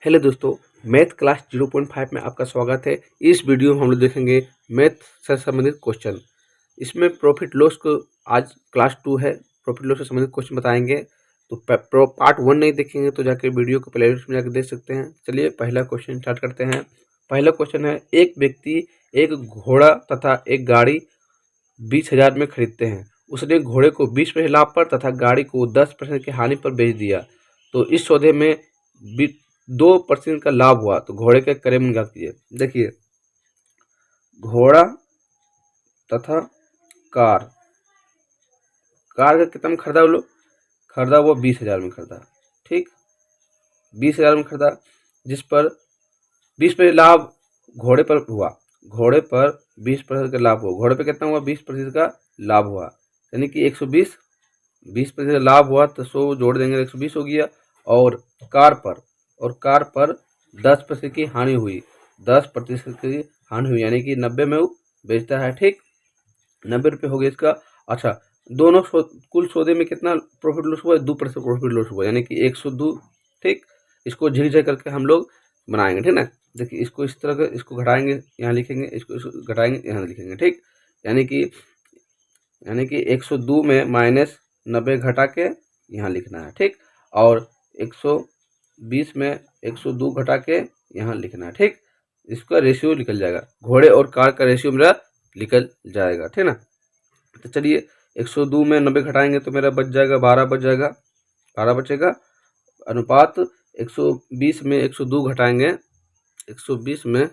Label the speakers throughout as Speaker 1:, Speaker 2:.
Speaker 1: Hello दोस्तों, math class 0.5 में आपका स्वागत है। इस वीडियो में हम लोग देखेंगे मैथ से संबंधित क्वेश्चन। इसमें प्रॉफिट लॉस को आज क्लास 2 है, प्रॉफिट लॉस से संबंधित क्वेश्चन बताएंगे। तो पार्ट 1 नहीं देखेंगे तो जाकर वीडियो को प्लेलिस्ट में जाकर देख सकते हैं। चलिए पहला क्वेश्चन स्टार्ट करते हैं। पहला क्वेश्चन है, एक व्यक्ति एक घोड़ा तथा एक गाड़ी 20,000 में खरीदते हैं। उसने घोड़े को 20% लाभ पर तथा गाड़ी को 10% की हानि पर बेच दिया। तो इस सौदे में 2% का लाभ हुआ, तो घोड़े के क्रय मूल्य ज्ञात कीजिए। देखिए, घोड़ा तथा कार का कितना में खरीदा? वो लोग खरीदा वो 20,000 में खरीदा। ठीक, 20,000 में खरीदा, जिस पर 20% लाभ घोड़े पर हुआ। घोड़े पर 20% का लाभ हुआ। घोड़े पर कितना हुआ? 20% का लाभ हुआ, यानी कि 120। 20% लाभ हुआ तो 100 जोड़ देंगे, 120 हो गया। और कार पर 10% की हानि हुई। 10% की हानि हुई, यानी कि 90 में वो बेचता है। ठीक, 90 रुपये हो गया इसका। अच्छा, दोनों कुल सौदे में कितना प्रॉफिट लॉस हुआ? 2% प्रॉफिट लॉस हुआ, यानी कि 102। ठीक, इसको झिझक करके हम लोग बनाएंगे। ठीक ना, देखिए इसको इस तरह का, इसको घटाएंगे यहाँ लिखेंगे, इसको घटाएंगे यहाँ लिखेंगे। ठीक, यानी कि 102 में -90 घटा के यहाँ लिखना है। ठीक, और 120 में 102 घटा के यहाँ लिखना है। ठीक, इसका रेशियो निकल जाएगा। घोड़े और कार का रेशियो मेरा निकल जाएगा। ठीक ना, तो चलिए 102 में 90 घटाएंगे तो मेरा बच जाएगा 12 बच जाएगा, 12 बचेगा। अनुपात 120 में 102 घटाएंगे, 120 में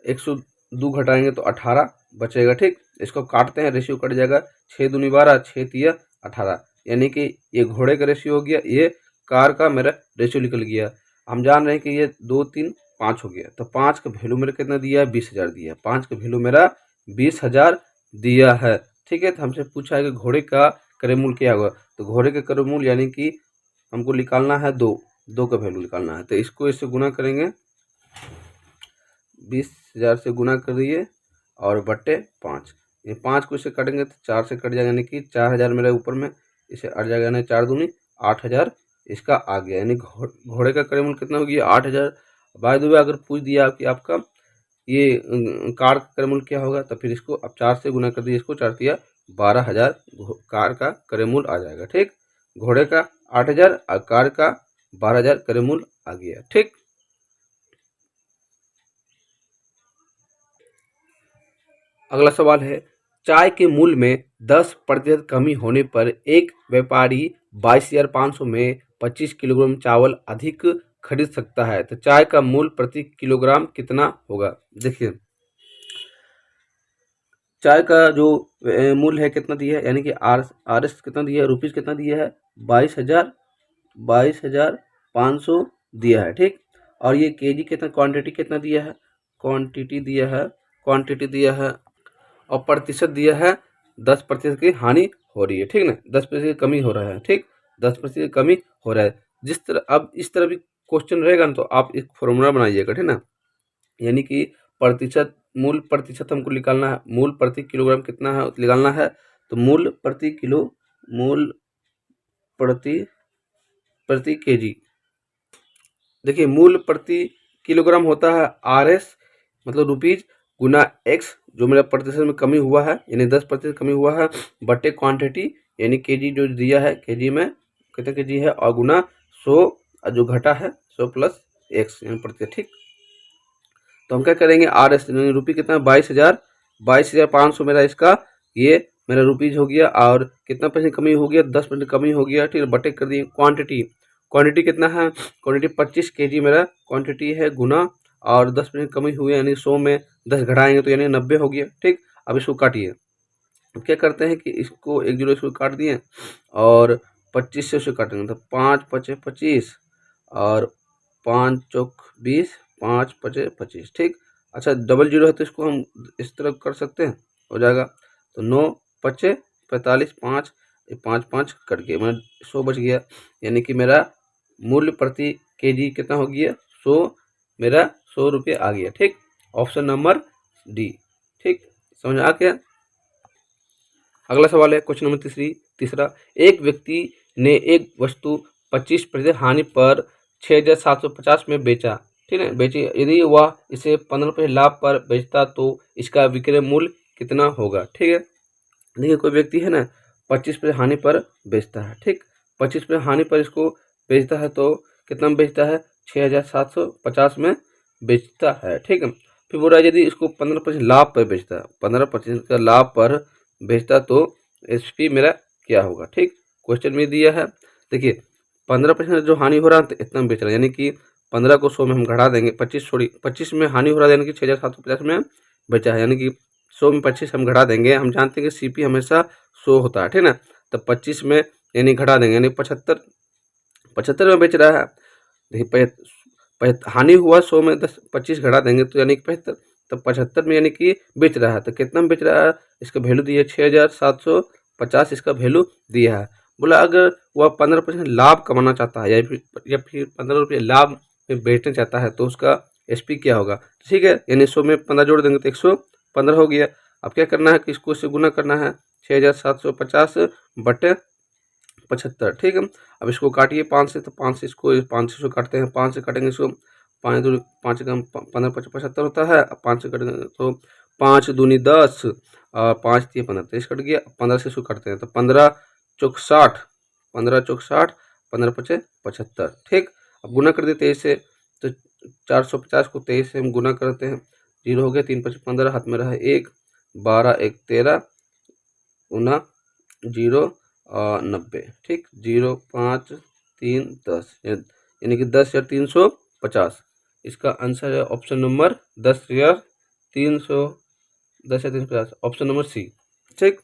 Speaker 1: 102 घटाएंगे तो 18 बचेगा। ठीक, इसको काटते हैं, रेशियो कट जाएगा। 6 दूनी 12, 6 तिया 18, यानी कि ये घोड़े का रेशियो हो गया, ये कार का मेरा रेशियो निकल गया। हम जान रहे हैं कि ये 2 3 5 हो गया, तो 5 का वैल्यू मेरा कितना दिया है? 20,000 दिया है। 5 का वैल्यू मेरा 20,000 दिया है। ठीक है, तो हमसे पूछा है कि घोड़े का क्रय मूल्य क्या होगा। तो घोड़े का क्रय मूल्य यानी कि हमको निकालना है 2 का वैल्यू निकालना है। तो इसको इससे गुना करेंगे, 20,000 से गुना कर दिए और बट्टे 5। ये 5 को इससे काटेंगे तो 4 से कट जाएगा, यानी कि 4,000 मेरे ऊपर में इसे अट जाएगा, यानी 4 दूनी 8,000 इसका आ गया। यानी घोड़े का क्रय मूल्य कितना हो गया? 8,000। बाय द वे अगर पूछ दिया कि आपका ये कार का क्रय मूल्य क्या होगा, तो फिर इसको अब 4 से गुना कर दिए, इसको 4 दिया 12,000 कार का क्रय मूल्य आ जाएगा। ठीक, घोड़े का 8,000 और कार का 12,000 क्रय मूल्य आ गया। ठीक, अगला सवाल है, चाय के मूल्य में 10% कमी होने पर एक व्यापारी 22,500 में 25 किलोग्राम चावल अधिक खरीद सकता है। तो चाय का मूल्य प्रति किलोग्राम कितना होगा? देखिए, चाय का जो मूल्य है कितना दिया है, यानी कि आर एस कितना दिया है, रुपीज़ कितना दिया है? 22,500 दिया है। ठीक, और ये केजी कितना, क्वांटिटी कितना दिया है? क्वांटिटी दिया है और प्रतिशत दिया है 10% की हानि हो रही है। ठीक ना, 10% की कमी हो रहा है। ठीक, 10% की कमी हो रहा है। जिस तरह अब इस तरह भी क्वेश्चन रहेगा ना, तो आप एक फॉर्मूला बनाइएगा। ठीक ना, यानी कि प्रतिशत, मूल प्रतिशत हमको निकालना है। मूल प्रति किलोग्राम कितना है निकालना है, तो मूल प्रति केजी। देखिए, मूल प्रति किलोग्राम होता है RS, मतलब रुपीज, गुना एक्स जो मेरा प्रतिशत में कमी हुआ है, यानी 10% कमी हुआ है, बटे क्वांटिटी यानी केजी जो दिया है, केजी में कितना केजी है, और गुना 100 जो घटा है 100 प्लस एक्स यानी प्रतिशत। ठीक, तो हम क्या करेंगे, RS रुपये कितना? 22,500 मेरा इसका ये मेरा रुपीज हो गया, और कितना परसेंट कमी हो गया? 10% कमी हो गया। ठीक, बटे कर दिए क्वांटिटी कितना है? क्वांटिटी 25 केजी मेरा क्वांटिटी है, गुना और 10% कमी हुई, यानी 100 में 10 घटाएंगे तो यानी 90 हो गया। ठीक, अब इसको काटिए। अब क्या करते हैं कि इसको 1 0 इसको काट दिए और 25 से उसे काटेंगे, तो 5 5 25 और 5 चौक 20, 5 5 25। ठीक, अच्छा डबल जीरो है तो इसको हम इस तरह कर सकते हैं, हो जाएगा। तो 9 5 45, 5 5 5 कट गए, मैं 100 बच गया, यानी कि मेरा मूल्य प्रति केजी कितना हो गया? 100, मेरा 100 रुपये आ गया। ठीक, ऑप्शन नंबर डी। ठीक, समझ आ गया। अगला सवाल है क्वेश्चन नंबर तीसरा, एक व्यक्ति ने एक वस्तु 25% हानि पर 6,750 में बेचा, ठीक है, बेची। यदि वह इसे 15 रुपये लाभ पर बेचता तो इसका विक्रय मूल्य कितना होगा, ठीक है। देखिए कोई व्यक्ति है ना 25 रुपये हानि पर बेचता है, ठीक, 25 रुपये हानि पर इसको बेचता है तो कितना में बेचता है, 6,750 में बेचता है, ठीक है। फिर बोल रहा है यदि इसको 15% लाभ पर बेचता है, 15% का लाभ पर बेचता तो एसपी मेरा क्या होगा, ठीक। क्वेश्चन में दिया है, देखिए 15% जो हानि हो रहा है तो इतना में बेच रहा है, यानी कि 15 को 100 में हम घटा देंगे, 25 में हानि हो रहा है, यानी कि 6,750 में बेचा है, यानी कि 100 में 25 हम घटा देंगे। हम जानते हैं कि सीपी हमेशा 100 होता है, ठीक ना, तो 25 में यानी घटा देंगे, यानी 75 में बेच रहा है। देखिए हानि हुआ 100 में 25 घटा देंगे तो यानी कि 75, तो 75 में यानी कि बेच रहा है, तो कितना में बेच रहा है, इसका वैल्यू दिया 6,750 इसका वैल्यू दिया है। बोला अगर वह 15% लाभ कमाना चाहता है या फिर 15 रुपये लाभ में बेचना चाहता है तो उसका एसपी क्या होगा, ठीक है। यानी 100 में 15 जोड़ देंगे तो 115 हो गया। अब क्या करना है कि इसको इससे गुना करना है, 6,750 बटे 75, ठीक है। अब इसको काटिए 5 से, तो 5 से इसको 5 से काटते हैं, 5 से काटेंगे इसको, 5 कम 15 75 होता है। अब 5 से कटेंगे तो 5 दूनी 10 और 5 3 15, 23 कट गया। 15 से इसको काटते हैं तो 15 चौक 60, 15 चौक 60, 15 पचे 75, ठीक। अब गुना कर देते हैं इसे, तो 450 को 23 से हम गुना करते हैं, 0 हो गया, 3 5 15, हाथ में रहा 1, 12 1 13, 0 90, ठीक, 0 5 3 10, यानी कि 10,350। इसका आंसर है option number 10,350, option number C, ठीक।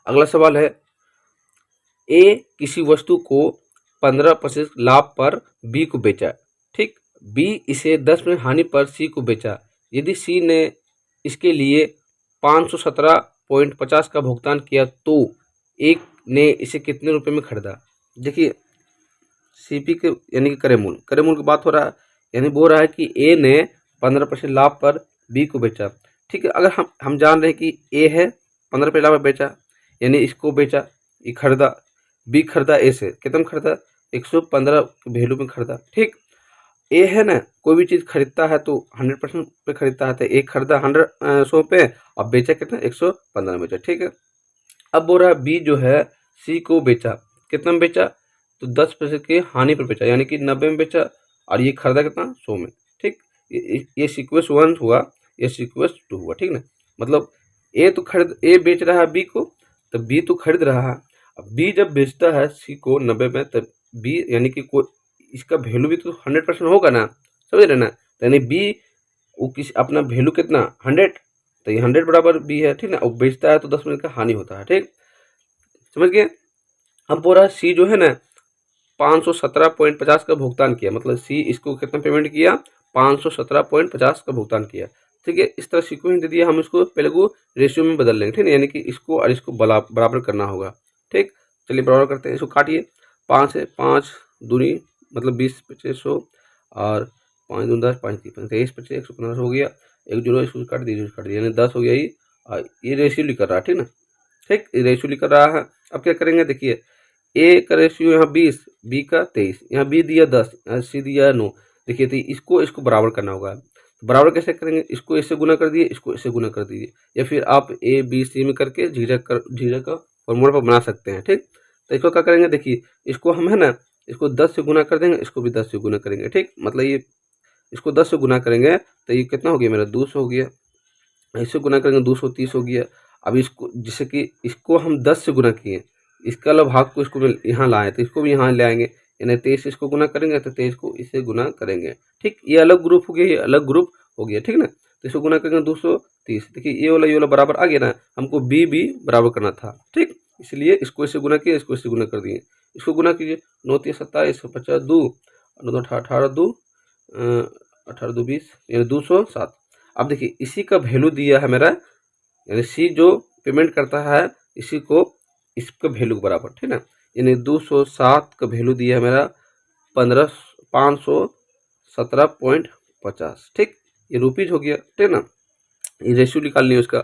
Speaker 1: अगला सवाल है, ए किसी वस्तु को 15% लाभ पर बी को बेचा, ठीक, बी इसे 10 में हानि पर सी को बेचा। यदि सी ने इसके लिए 517.50 का भुगतान किया तो एक ने इसे कितने रुपए में खरीदा। देखिए सीपी के यानी कि क्रय मूल्य की बात हो रहा है, यानी बोल रहा है कि ए ने 15% लाभ पर बी को बेचा, ठीक है। अगर हम जान रहे हैं कि ए है 15 रुपये लाभ पर बेचा, यानी इसको बेचा, ये खरीदा, बी खरीदा ए से, कितना में खरीदा, 115 वैल्यू में खरीदा, ठीक। ए है ना कोई भी चीज़ खरीदता है तो 100% पे खरीदता है, तो ए खरीदा 100 पे, अब बेचा कितना 115 बेचा, ठीक है। अब बोल रहा है बी जो है सी को बेचा, कितना में बेचा, तो 10% की हानि पर बेचा, यानी कि 90 में बेचा, और ये खरीदा कितना 100 में, ठीक। ये सीक्वेंस 1 हुआ, ये सीक्वेंस 2 हुआ, ठीक ना। मतलब ए बेच रहा है बी को, तो बी तो खरीद रहा है। अब बी जब बेचता है सी को 90 में, तब बी यानी कि कोई इसका वैल्यू भी तो 100% होगा ना, समझ रहे ना, यानी बी वो किसी अपना वैल्यू कितना 100, तो ये 100 बराबर बी है, ठीक ना। अब बेचता है तो 10% का हानि होता है, ठीक, समझ गए। अब बोल रहा है सी जो है ना 517.50 का भुगतान किया, मतलब सी इसको कितना पेमेंट किया, 517.50 का भुगतान किया, ठीक है। इस तरह सीक्वेंस दे दिया, हम इसको पहले को रेशियो में बदल लेंगे, ठीक है, यानी कि इसको और इसको बराबर करना होगा, ठीक। चलिए बराबर करते हैं, इसको काटिए, 5 है 5 दूनी मतलब 20 पच्चीस 100, और 5 दूनी 10, 5 3 23 पच्चीस 115 हो गया, 1 जीरो इसको काट दिया, यानी 10 हो गया ये, और ये रेशियो लिख रहा है, ठीक ना, ठीक, रेशियो लिख रहा है। अब क्या करेंगे, देखिए ए का रेशियो यहाँ 20, बी का 23, यहाँ बी दिया 10, यहाँ सी दिया 9, देखिए तो इसको बराबर करना होगा। तो बराबर कैसे करेंगे, इसको इससे गुना कर दिए, इसको इससे गुना कर दीजिए, या फिर आप ए बी सी में करके जीरो का फॉर्मूला पर बना सकते हैं, ठीक। तो इसको क्या करेंगे, देखिए इसको हम है ना इसको 10 से गुना कर देंगे, इसको भी 10 से गुना करेंगे, ठीक, मतलब ये इसको 10 से गुना करेंगे तो ये कितना हो गया मेरा 200 हो गया, इससे गुना करेंगे 230 हो गया। अब इसको जैसे कि इसको हम 10 से गुना किए, इसका वाला भाग को इसको यहाँ लाए, तो इसको भी यहाँ ले आएंगे, यानी 23 इसको गुना करेंगे तो 23 को इससे गुना करेंगे, ठीक। ये अलग ग्रुप हो गया, ये अलग ग्रुप हो गया, ठीक ना। तो इसको गुना करेंगे 230, देखिए ये वाला बराबर आ गया ना, हमको बी भी बराबर करना था, ठीक, इसलिए इसको इससे गुना किया, इसको इससे गुना कर दिए, इसको गुना कीजिए, 9 3 27, 50 2, 9 18 2, 18 2 20, यानी 207। अब देखिए इसी का वैल्यू दिया है मेरा, यानी सी जो पेमेंट करता है इसी को इसका वैल्यू के बराबर, ठीक ना, यानी 207 का वैल्यू दिया है मेरा 517.50, ठीक, ये रुपीज हो गया, ठीक ना। ये रेशियो निकाल लिया उसका।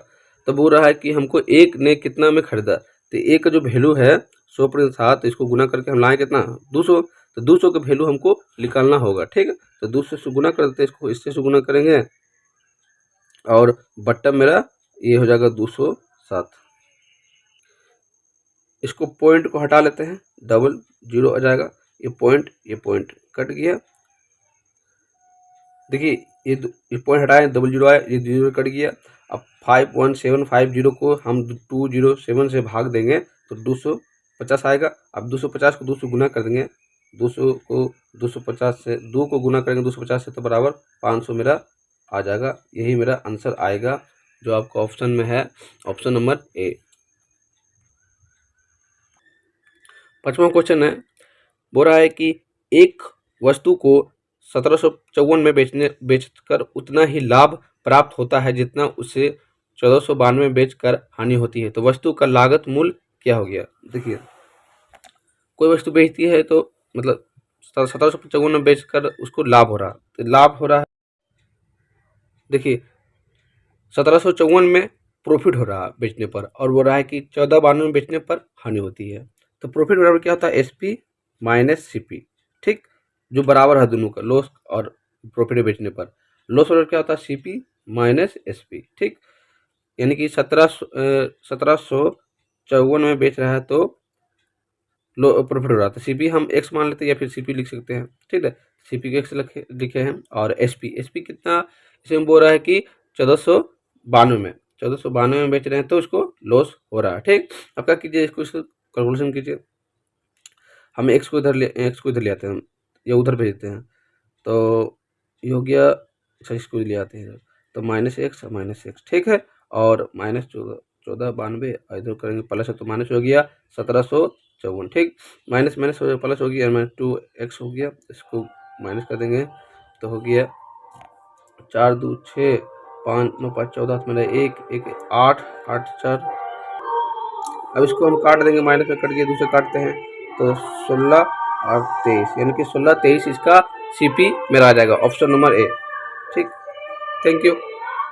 Speaker 1: तब हो रहा है कि हमको एक ने कितना में खरीदा, तो एक का जो वैल्यू है 100% तो इसको गुना करके हम लाएँ कितना 200, तो 200 का वैल्यू हमको निकालना होगा। ठीक है, तो 200 से गुना कर देते हैं, इसको इससे से गुना करेंगे और बट्टा मेरा ये हो जाएगा 207। इसको पॉइंट को हटा लेते हैं, डबल जीरो आ जाएगा, ये पॉइंट कट गया। देखिए ये पॉइंट हटाए, डबल जीरो आया, ये जीरो कट गया। अब 51750 को हम 207 से भाग देंगे तो 250 आएगा। अब 250 को 200 गुना कर देंगे, 200 को 250 से 2 को गुना करेंगे 250 से तो बराबर 500 मेरा आ जाएगा। यही मेरा आंसर आएगा जो आपका ऑप्शन में है, ऑप्शन नंबर ए। 5वां क्वेश्चन है, बोल रहा है कि एक वस्तु को 1754 में बेचकर उतना ही लाभ प्राप्त होता है जितना उसे 1492 में बेचकर हानि होती है, तो वस्तु का लागत मूल्य क्या हो गया। देखिए कोई वस्तु बेचती है तो मतलब 1755 में बेचकर उसको लाभ हो रहा, तो लाभ हो रहा है। देखिए 1754 में प्रॉफिट हो रहा है बेचने पर, और बोल रहा है कि 1492 में बेचने पर हानि होती है। तो प्रॉफिट बराबर क्या होता है, SP माइनस CP। ठीक, जो बराबर है दोनों का, लॉस और प्रॉफिट बेचने पर। लॉस बराबर क्या होता है, CP माइनस SP। ठीक, यानी कि 1754 में बेच रहा है तो प्रॉफिट हो रहा था। CP हम x मान लेते हैं या फिर CP लिख सकते हैं। ठीक है, CP को x लिखे हैं, और SP कितना, इसमें बोल रहा है कि 1492 में बेच रहे हैं तो उसको लॉस हो रहा है। ठीक, अब क्या कीजिए, इसको कैलकुलेशन कीजिए। हम x को इधर ले आते हैं, या उधर भेज देते हैं, तो ये हो गया। अच्छा, इसको ले आते हैं तो -x। ठीक है, और -1492 इधर करेंगे प्लस है तो माइनस हो गया 1754। ठीक, माइनस प्लस हो गया, -2x हो गया, इसको माइनस कर देंगे तो हो गया 4 2 6 5 9 5 14 मेरा 1 1 8 8 4। अब इसको हम काट देंगे, माइनस में कट गया, दूसरे काटते हैं तो 16 और 23, यानी कि 16 23 इसका CP मेरा आ जाएगा, ऑप्शन नंबर ए। ठीक, थैंक यू।